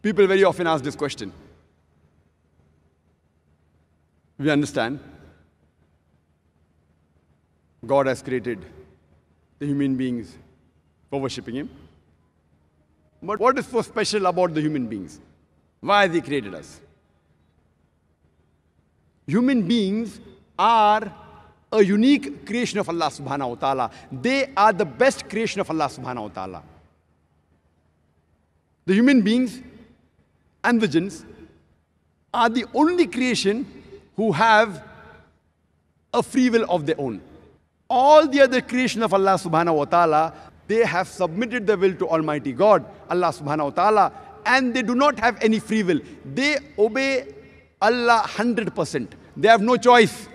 People very often ask this question. We understand God has created the human beings for worshipping Him. But what is so special about the human beings? Why has He created us? Human beings are a unique creation of Allah subhanahu wa ta'ala. They are the best creation of Allah subhanahu wa ta'ala. The human beings and the jinns are the only creation who have a free will of their own. All the other creation of Allah subhanahu wa ta'ala, they have submitted their will to Almighty God, Allah subhanahu wa ta'ala, and they do not have any free will. They obey Allah 100%. They have no choice.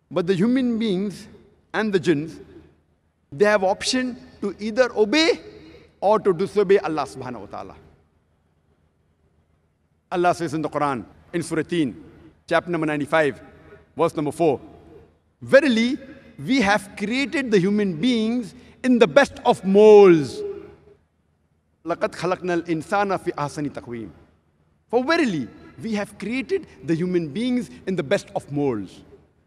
But the human beings and the jinns, they have option to either obey or to disobey Allah subhanahu wa ta'ala. Allah says in the Quran, in Surah Teen, chapter number 95, verse number 4, verily, we have created the human beings in the best of molds. لَقَدْ خَلَقْنَا الْإِنسَانَ فِي أَحْسَنِ تَقْوِيمٍ. For verily, we have created the human beings in the best of molds.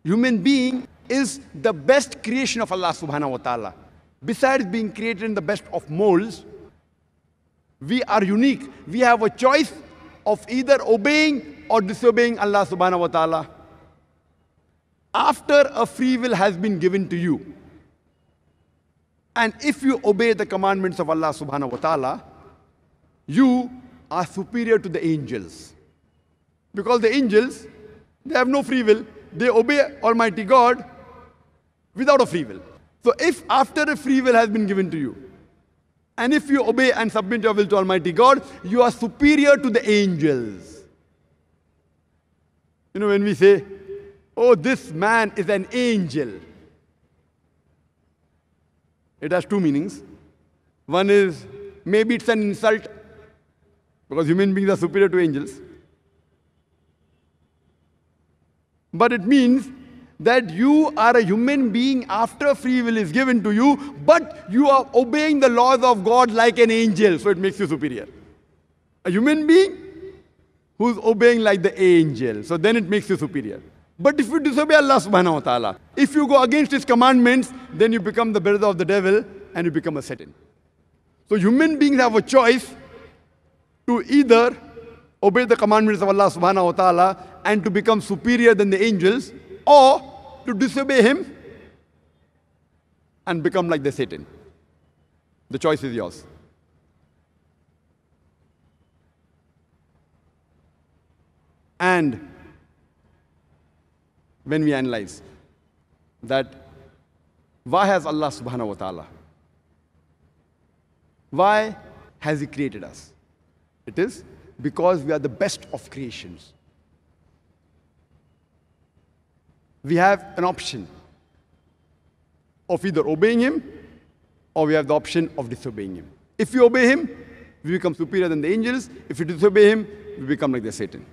Human being is the best creation of Allah subhanahu wa ta'ala. Besides being created in the best of molds, we are unique. We have a choice of either obeying or disobeying Allah subhanahu wa ta'ala. After a free will has been given to you, and if you obey the commandments of Allah subhanahu wa ta'ala, you are superior to the angels. Because the angels, they have no free will. They obey Almighty God without a free will. So if after a free will has been given to you, and if you obey and submit your will to Almighty God, you are superior to the angels. You know, when we say, oh, this man is an angel, it has two meanings. One is, maybe it's an insult, because human beings are superior to angels. But it means that you are a human being after free will is given to you, but you are obeying the laws of God like an angel, so it makes you superior. A human being who's obeying like the angel, so then it makes you superior. But if you disobey Allah subhanahu wa ta'ala, if you go against His commandments, then you become the brother of the devil and you become a Satan. So human beings have a choice to either obey the commandments of Allah subhanahu wa ta'ala and to become superior than the angels, or to disobey Him and become like the Satan. The choice is yours. And when we analyze that, why has Allah subhanahu wa ta'ala, why has He created us? It is because we are the best of creations. We have an option of either obeying Him, or we have the option of disobeying Him. If we obey Him, we become superior than the angels. If we disobey Him, we become like the Satan.